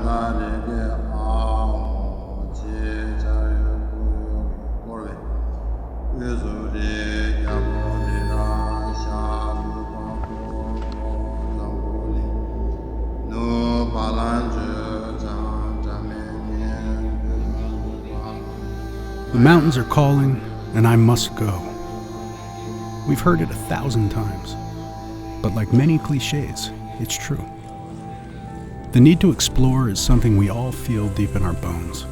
The mountains are calling, and I must go. We've heard it 1,000 times, but like many cliches, it's true. The need to explore is something we all feel deep in our bones.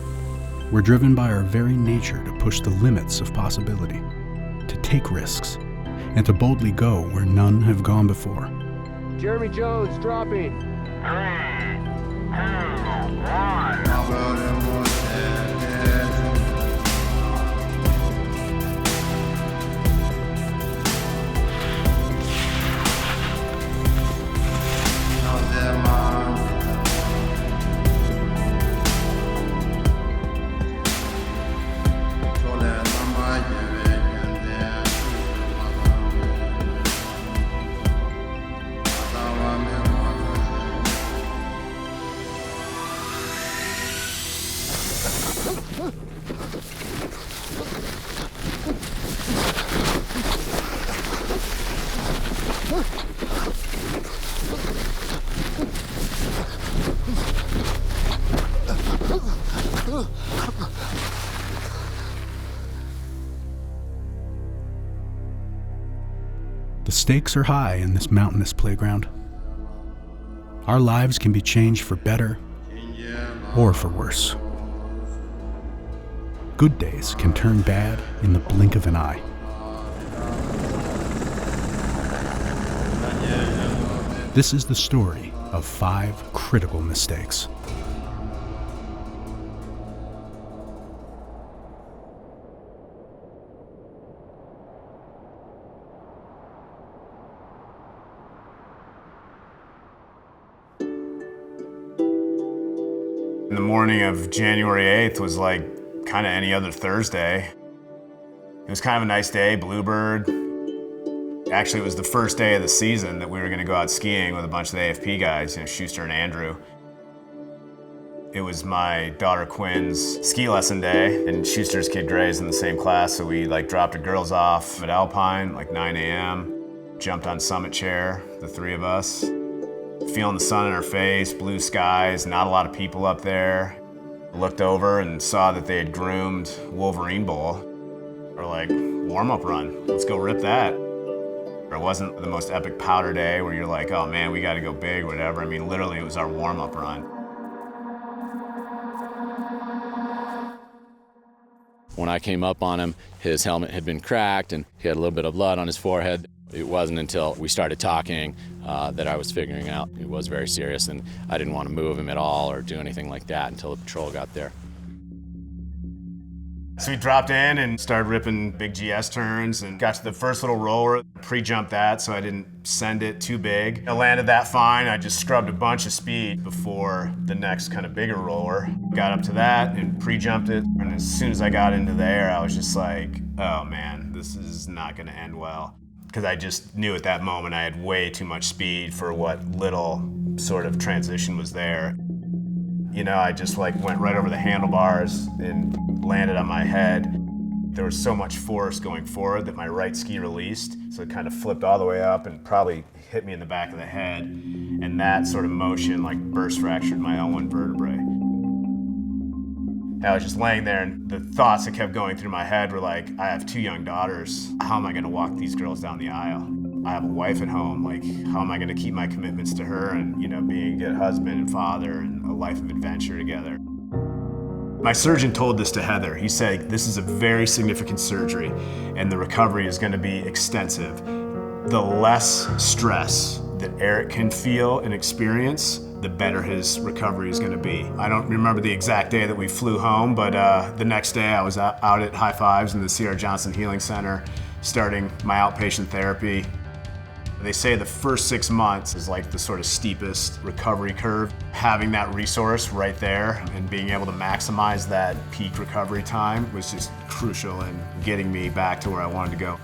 We're driven by our very nature to push the limits of possibility, to take risks, and to boldly go where none have gone before. Jeremy Jones dropping. 3, 2, 1. The stakes are high in this mountainous playground. Our lives can be changed for better or for worse. Good days can turn bad in the blink of an eye. This is the story of 5 critical mistakes. The morning of January 8th was like kind of any other Thursday. It was kind of a nice day, bluebird. Actually, it was the first day of the season that we were gonna go out skiing with a bunch of the AFP guys, Schuster and Andrew. It was my daughter Quinn's ski lesson day, and Schuster's kid Gray's in the same class, so we dropped the girls off at Alpine, 9 a.m., jumped on Summit Chair, the 3 of us. Feeling the sun in our face, blue skies, not a lot of people up there. Looked over and saw that they had groomed Wolverine Bowl. We're like, warm-up run, let's go rip that. It wasn't the most epic powder day where you're like, oh man, we gotta go big or whatever. I mean, literally it was our warm-up run. When I came up on him, his helmet had been cracked and he had a little bit of blood on his forehead. It wasn't until we started talking that I was figuring out it was very serious, and I didn't want to move him at all or do anything like that until the patrol got there. So we dropped in and started ripping big GS turns and got to the first little roller, pre-jumped that so I didn't send it too big. I landed that fine, I just scrubbed a bunch of speed before the next kind of bigger roller. Got up to that and pre-jumped it, and as soon as I got into the air, I was just like, oh man, this is not gonna end well. Because I just knew at that moment I had way too much speed for what little sort of transition was there. I just went right over the handlebars and landed on my head. There was so much force going forward that my right ski released, so it kind of flipped all the way up and probably hit me in the back of the head. And that sort of motion burst fractured my L1 vertebrae. I was just laying there, and the thoughts that kept going through my head were I have 2 young daughters. How am I gonna walk these girls down the aisle? I have a wife at home. How am I gonna keep my commitments to her and, being a good husband and father and a life of adventure together? My surgeon told this to Heather. He said, this is a very significant surgery, and the recovery is gonna be extensive. The less stress that Eric can feel and experience, the better his recovery is gonna be. I don't remember the exact day that we flew home, but the next day I was out at High Fives in the C.R. Johnson Healing Center, starting my outpatient therapy. They say the first 6 months is the sort of steepest recovery curve. Having that resource right there and being able to maximize that peak recovery time was just crucial in getting me back to where I wanted to go.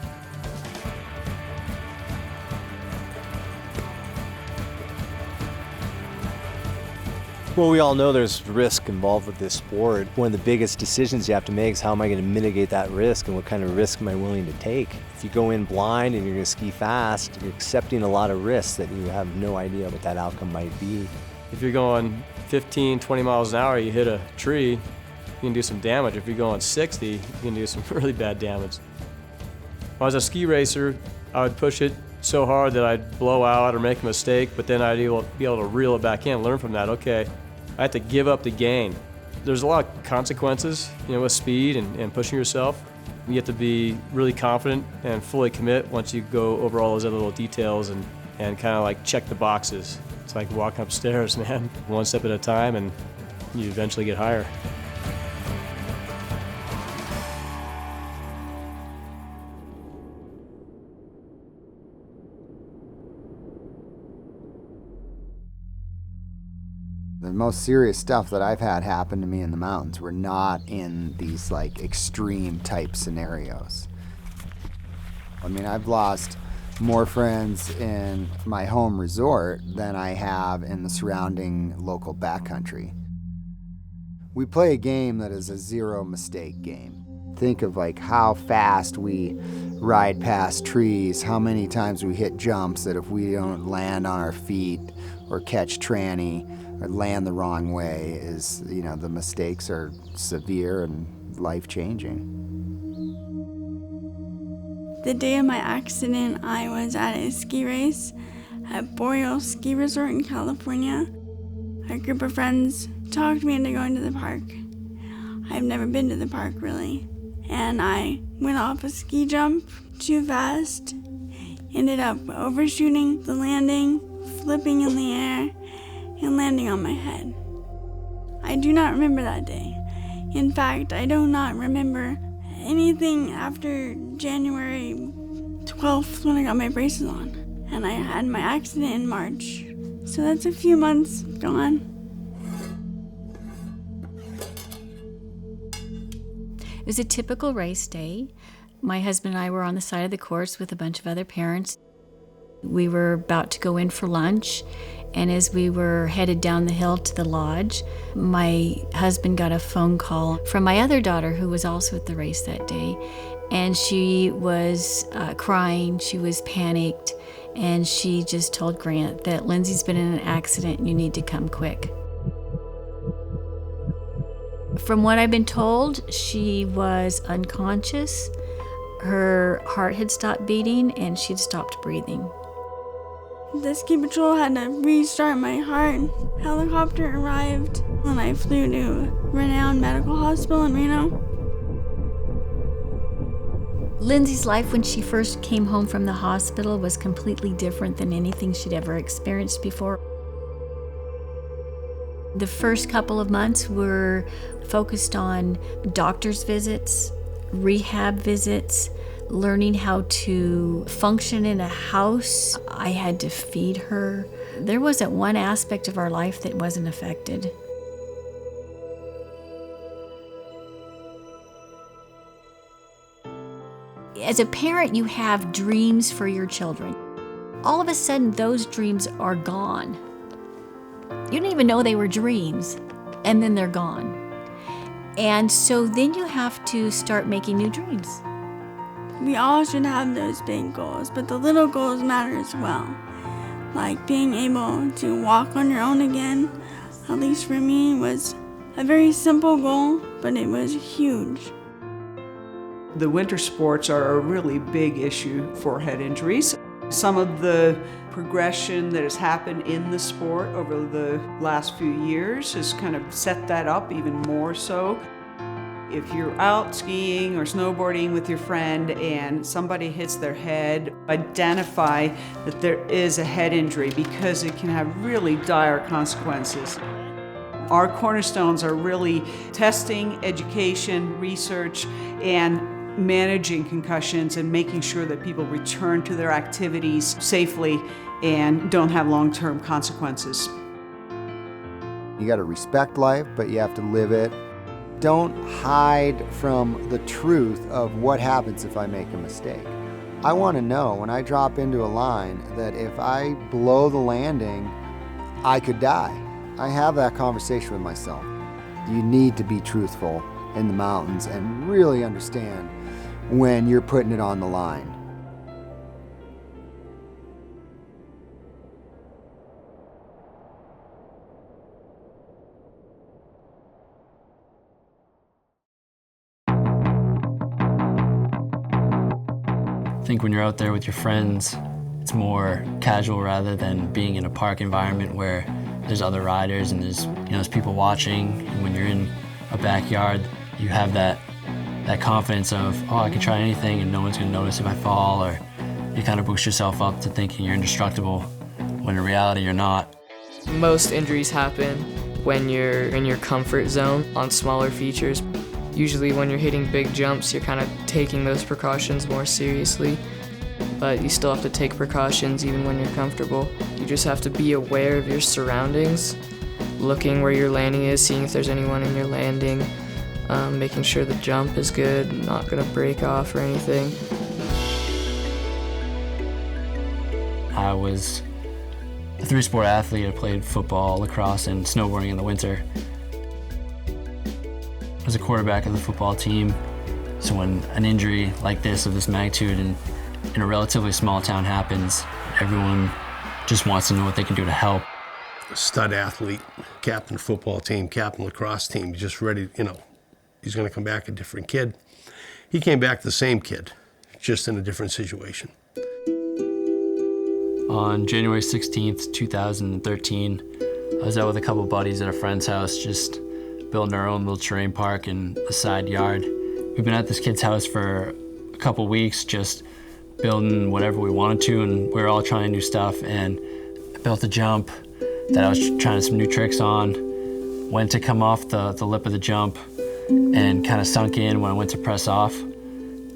Well, we all know there's risk involved with this sport. One of the biggest decisions you have to make is how am I going to mitigate that risk and what kind of risk am I willing to take? If you go in blind and you're going to ski fast, you're accepting a lot of risks that you have no idea what that outcome might be. If you're going 15, 20 miles an hour, you hit a tree, you can do some damage. If you're going 60, you can do some really bad damage. When I was a ski racer, I would push it so hard that I'd blow out or make a mistake, but then I'd be able to reel it back in, learn from that. Okay, I have to give up the gain. There's a lot of consequences, with speed and pushing yourself. You have to be really confident and fully commit once you go over all those other little details and kind of like check the boxes. It's like walking upstairs, man, one step at a time, and you eventually get higher. The most serious stuff that I've had happen to me in the mountains were not in these like extreme type scenarios. I mean, I've lost more friends in my home resort than I have in the surrounding local backcountry. We play a game that is a zero mistake game. Think of like how fast we ride past trees, how many times we hit jumps that if we don't land on our feet or catch tranny or land the wrong way is, the mistakes are severe and life-changing. The day of my accident, I was at a ski race at Boreal Ski Resort in California. A group of friends talked me into going to the park. I've never been to the park, really. And I went off a ski jump too fast, ended up overshooting the landing, flipping in the air, and landing on my head. I do not remember that day. In fact, I do not remember anything after January 12th when I got my braces on. And I had my accident in March. So that's a few months gone. It was a typical race day. My husband and I were on the side of the course with a bunch of other parents. We were about to go in for lunch, and as we were headed down the hill to the lodge, my husband got a phone call from my other daughter who was also at the race that day, and she was crying, she was panicked, and she just told Grant that Lyndsay's been in an accident and you need to come quick. From what I've been told, she was unconscious, her heart had stopped beating, and she'd stopped breathing. The ski patrol had to restart my heart. Helicopter arrived when I flew to Renown Medical Hospital in Reno. Lyndsay's life when she first came home from the hospital was completely different than anything she'd ever experienced before. The first couple of months were focused on doctor's visits, rehab visits, learning how to function in a house. I had to feed her. There wasn't one aspect of our life that wasn't affected. As a parent, you have dreams for your children. All of a sudden, those dreams are gone. You didn't even know they were dreams, and then they're gone. And so then you have to start making new dreams. We all should have those big goals, but the little goals matter as well. Like being able to walk on your own again, at least for me, was a very simple goal, but it was huge. The winter sports are a really big issue for head injuries. Some of the progression that has happened in the sport over the last few years has kind of set that up even more so. If you're out skiing or snowboarding with your friend and somebody hits their head, identify that there is a head injury because it can have really dire consequences. Our cornerstones are really testing, education, research, and managing concussions and making sure that people return to their activities safely and don't have long-term consequences. You got to respect life, but you have to live it. Don't hide from the truth of what happens if I make a mistake. I want to know when I drop into a line that if I blow the landing, I could die. I have that conversation with myself. You need to be truthful in the mountains and really understand when you're putting it on the line. I think when you're out there with your friends, it's more casual rather than being in a park environment where there's other riders and there's people watching. And when you're in a backyard, you have that confidence of, oh, I can try anything and no one's gonna notice if I fall, or you kind of boost yourself up to thinking you're indestructible when in reality you're not. Most injuries happen when you're in your comfort zone on smaller features. Usually when you're hitting big jumps, you're kind of taking those precautions more seriously, but you still have to take precautions even when you're comfortable. You just have to be aware of your surroundings, looking where your landing is, seeing if there's anyone in your landing, making sure the jump is good, not gonna break off or anything. I was a three-sport athlete. I played football, lacrosse, and snowboarding in the winter. I was a quarterback of the football team, so when an injury like this of this magnitude in a relatively small town happens, everyone just wants to know what they can do to help. A stud athlete, captain football team, captain lacrosse team, just ready, he's gonna come back a different kid. He came back the same kid, just in a different situation. On January 16th, 2013, I was out with a couple buddies at a friend's house, just building our own little terrain park in the side yard. We've been at this kid's house for a couple weeks, just building whatever we wanted to, and we were all trying new stuff. And I built a jump that I was trying some new tricks on, went to come off the lip of the jump and kind of sunk in when I went to press off,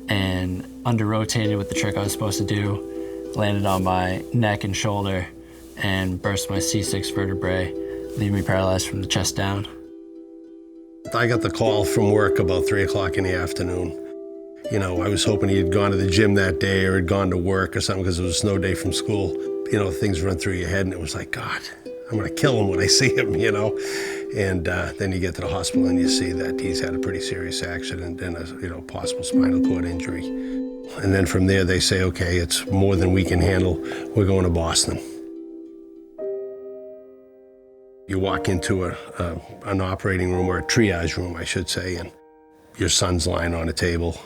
and under-rotated with the trick I was supposed to do, landed on my neck and shoulder and burst my C6 vertebrae, leaving me paralyzed from the chest down. I got the call from work about 3 o'clock in the afternoon. I was hoping he had gone to the gym that day or had gone to work or something because it was a snow day from school. Things run through your head and it was like, God, I'm gonna kill him when I see him, And then you get to the hospital and you see that he's had a pretty serious accident and a possible spinal cord injury. And then from there they say, okay, it's more than we can handle. We're going to Boston. You walk into an operating room, or a triage room, I should say, and your son's lying on a table,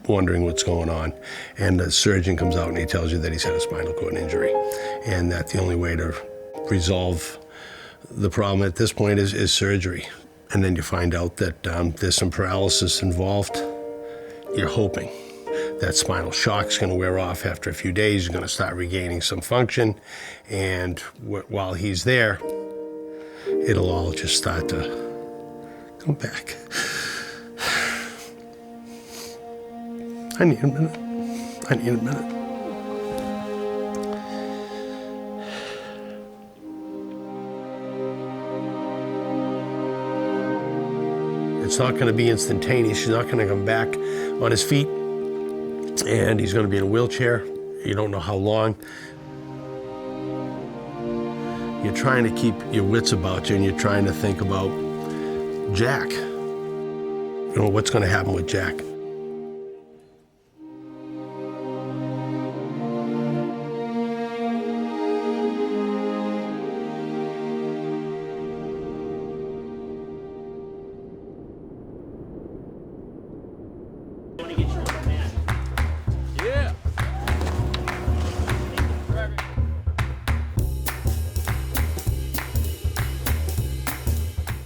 wondering what's going on. And the surgeon comes out and he tells you that he's had a spinal cord injury, and that the only way to resolve the problem at this point is surgery. And then you find out that there's some paralysis involved. You're hoping that spinal shock's gonna wear off after a few days. You're gonna start regaining some function, and while he's there, it'll all just start to come back. I need a minute. It's not going to be instantaneous. He's not going to come back on his feet, and he's going to be in a wheelchair. You don't know how long. You're trying to keep your wits about you, and you're trying to think about Jack. What's going to happen with Jack?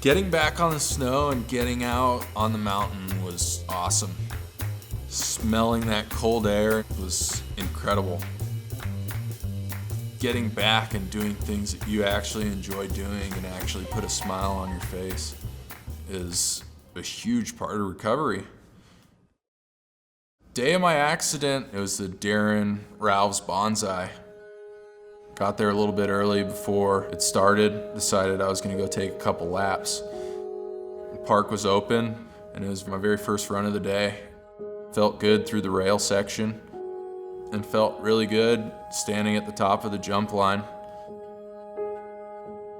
Getting back on the snow and getting out on the mountain was awesome. Smelling that cold air was incredible. Getting back and doing things that you actually enjoy doing and actually put a smile on your face is a huge part of recovery. Day of my accident, it was the Darren Ralph's Bonsai. Got there a little bit early before it started, decided I was gonna go take a couple laps. The park was open, and it was my very first run of the day. Felt good through the rail section, and felt really good standing at the top of the jump line.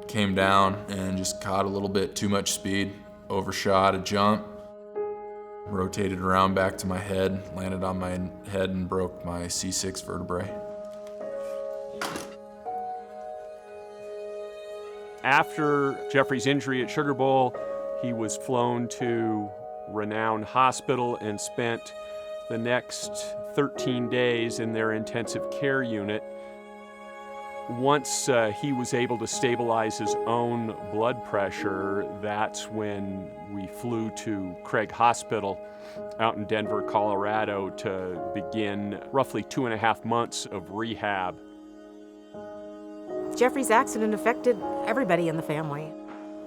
Came down and just caught a little bit too much speed, overshot a jump, rotated around back to my head, landed on my head and broke my C6 vertebrae. After Jeffrey's injury at Sugar Bowl, he was flown to renowned hospital and spent the next 13 days in their intensive care unit. Once he was able to stabilize his own blood pressure, that's when we flew to Craig Hospital out in Denver, Colorado to begin roughly 2.5 months of rehab. Jeffrey's accident affected everybody in the family.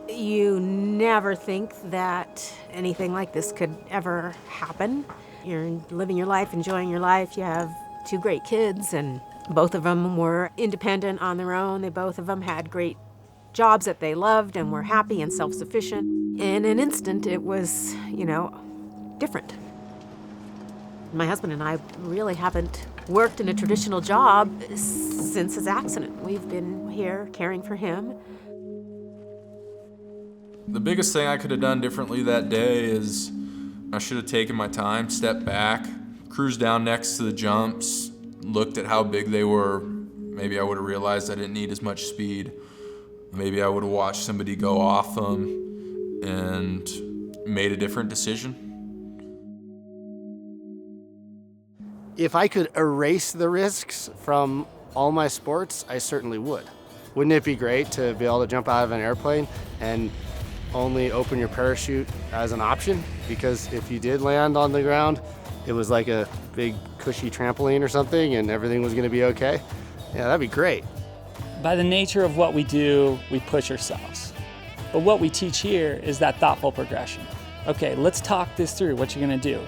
You never think that anything like this could ever happen. You're living your life, enjoying your life. You have 2 great kids, and both of them were independent on their own. They both of them had great jobs that they loved and were happy and self-sufficient. In an instant, it was, different. My husband and I really haven't worked in a traditional job since his accident. We've been here caring for him. The biggest thing I could have done differently that day is I should have taken my time, stepped back, cruised down next to the jumps, looked at how big they were. Maybe I would have realized I didn't need as much speed. Maybe I would have watched somebody go off them and made a different decision. If I could erase the risks from all my sports, I certainly would. Wouldn't it be great to be able to jump out of an airplane and only open your parachute as an option? Because if you did land on the ground, it was like a big cushy trampoline or something and everything was gonna be okay. Yeah, that'd be great. By the nature of what we do, we push ourselves. But what we teach here is that thoughtful progression. Okay, let's talk this through, what you're gonna do.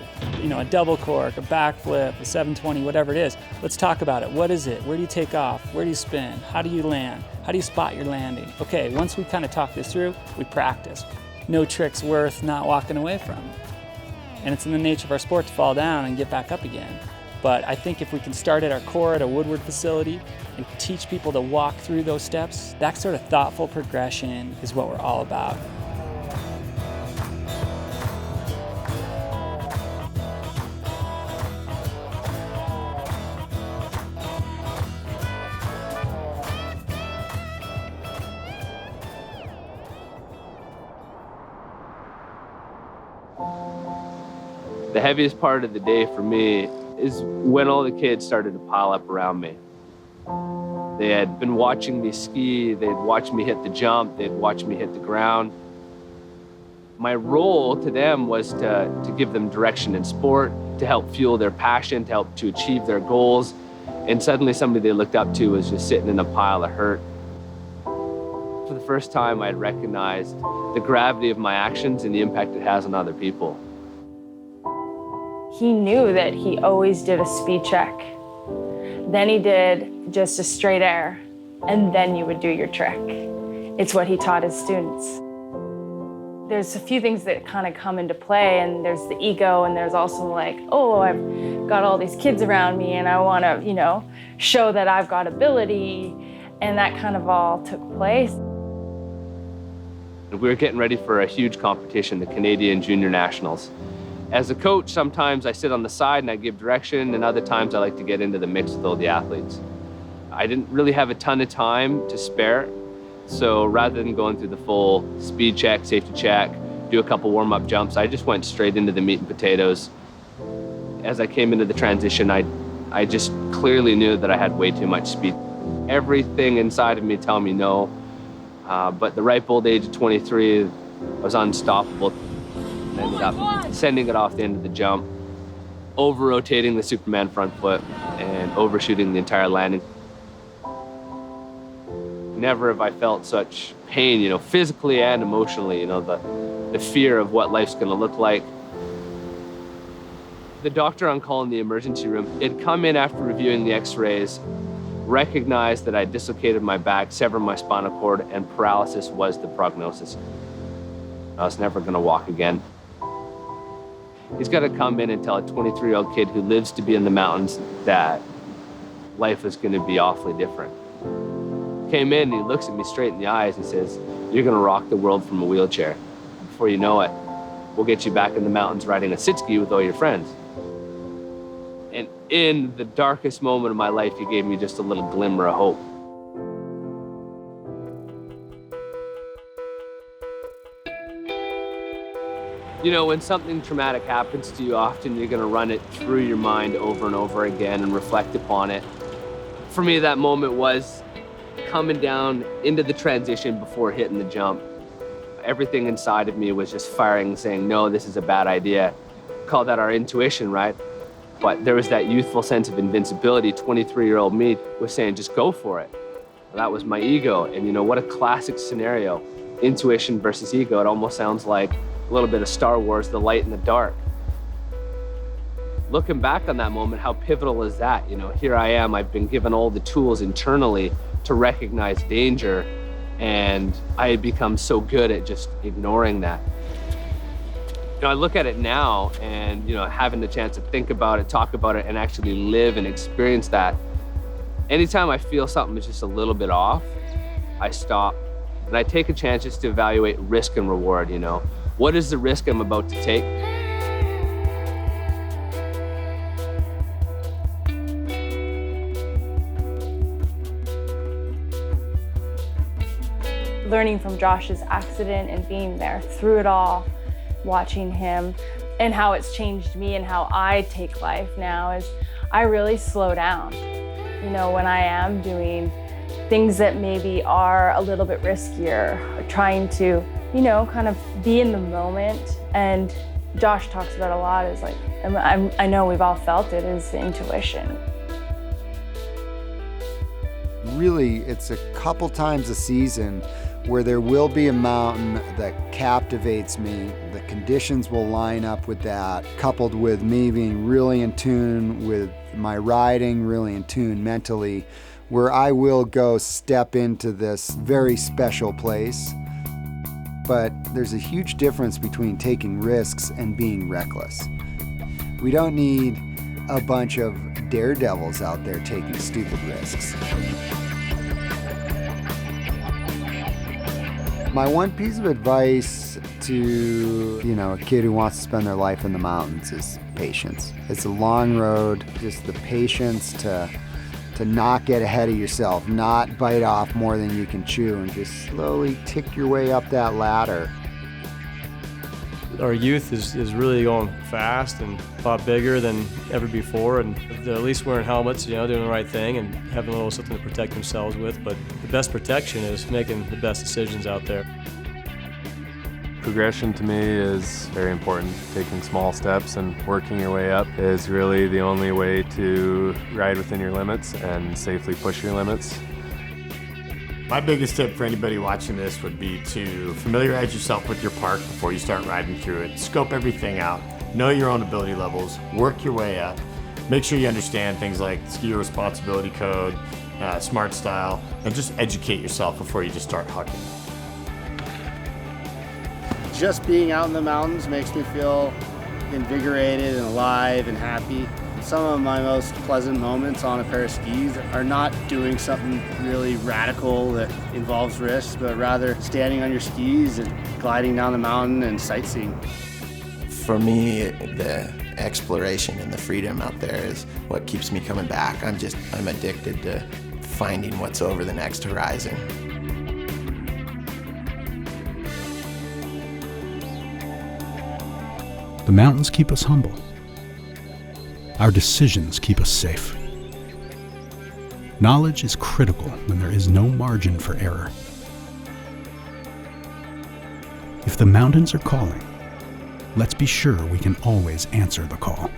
A double cork, a backflip, a 720, whatever it is. Let's talk about it. What is it? Where do you take off? Where do you spin? How do you land? How do you spot your landing? Okay, once we kind of talk this through, we practice. No trick's worth not walking away from. And it's in the nature of our sport to fall down and get back up again. But I think if we can start at our core at a Woodward facility and teach people to walk through those steps, that sort of thoughtful progression is what we're all about. The heaviest part of the day for me is when all the kids started to pile up around me. They had been watching me ski, they'd watched me hit the jump, they'd watched me hit the ground. My role to them was to give them direction in sport, to help fuel their passion, to help to achieve their goals. And suddenly somebody they looked up to was just sitting in a pile of hurt. For the first time, I had recognized the gravity of my actions and the impact it has on other people. He knew that he always did a speed check. Then he did just a straight air, and then you would do your trick. It's what he taught his students. There's a few things that kind of come into play, and there's the ego, and there's also like, oh, I've got all these kids around me, and I want to, show that I've got ability, and that kind of all took place. We were getting ready for a huge competition, the Canadian Junior Nationals. As a coach, sometimes I sit on the side and I give direction, and other times I like to get into the mix with all the athletes. I didn't really have a ton of time to spare, so rather than going through the full speed check, safety check, do a couple warm-up jumps, I just went straight into the meat and potatoes. As I came into the transition, I just clearly knew that I had way too much speed. Everything inside of me telling me no, but the ripe old age of 23 was unstoppable. Ended up sending it off the end of the jump, over-rotating the Superman front foot, and overshooting the entire landing. Never have I felt such pain, physically and emotionally, the fear of what life's gonna look like. The doctor on call in the emergency room had come in after reviewing the x-rays, recognized that I dislocated my back, severed my spinal cord, and paralysis was the prognosis. I was never gonna walk again. He's got to come in and tell a 23-year-old kid who lives to be in the mountains that life is going to be awfully different. came in and he looks at me straight in the eyes and says, "You're gonna rock the world from a wheelchair. Before you know it, we'll get you back in the mountains riding a sit-ski with all your friends." And in the darkest moment of my life, he gave me just a little glimmer of hope. You know, when something traumatic happens to you, often you're gonna run it through your mind over and over again and reflect upon it. For me, that moment was coming down into the transition before hitting the jump. Everything inside of me was just firing, saying, no, this is a bad idea. Call that our intuition, right? But there was that youthful sense of invincibility. 23-year-old me was saying, just go for it. That was my ego. And you know, what a classic scenario. Intuition versus ego. It almost sounds like a little bit of Star Wars, the light and the dark. Looking back on that moment, how pivotal is that? You know, here I am, I've been given all the tools internally to recognize danger, and I had become so good at just ignoring that. You know, I look at it now and, you know, having the chance to think about it, talk about it, and actually live and experience that. Anytime I feel something is just a little bit off, I stop and I take a chance just to evaluate risk and reward, you know. What is the risk I'm about to take? Learning from Josh's accident and being there through it all, watching him and how it's changed me and how I take life now is I really slow down. You know, when I am doing things that maybe are a little bit riskier, or trying to, you know, kind of be in the moment. And Josh talks about a lot is like, I know we've all felt it, is the intuition. Really, it's a couple times a season where there will be a mountain that captivates me. The conditions will line up with that, coupled with me being really in tune with my riding, really in tune mentally, where I will go step into this very special place. But there's a huge difference between taking risks and being reckless. We don't need a bunch of daredevils out there taking stupid risks. My one piece of advice to, you know, a kid who wants to spend their life in the mountains is patience. It's a long road, just the patience to not get ahead of yourself, not bite off more than you can chew, and just slowly tick your way up that ladder. Our youth is really going fast and a lot bigger than ever before, and they're at least wearing helmets, you know, doing the right thing and having a little something to protect themselves with. But the best protection is making the best decisions out there. Progression to me is very important. Taking small steps and working your way up is really the only way to ride within your limits and safely push your limits. My biggest tip for anybody watching this would be to familiarize yourself with your park before you start riding through it. Scope everything out, know your own ability levels, work your way up, make sure you understand things like ski responsibility code, smart style, and just educate yourself before you just start hucking. Just being out in the mountains makes me feel invigorated and alive and happy. Some of my most pleasant moments on a pair of skis are not doing something really radical that involves risk, but rather standing on your skis and gliding down the mountain and sightseeing. For me, the exploration and the freedom out there is what keeps me coming back. I'm addicted to finding what's over the next horizon. The mountains keep us humble. Our decisions keep us safe. Knowledge is critical when there is no margin for error. If the mountains are calling, let's be sure we can always answer the call.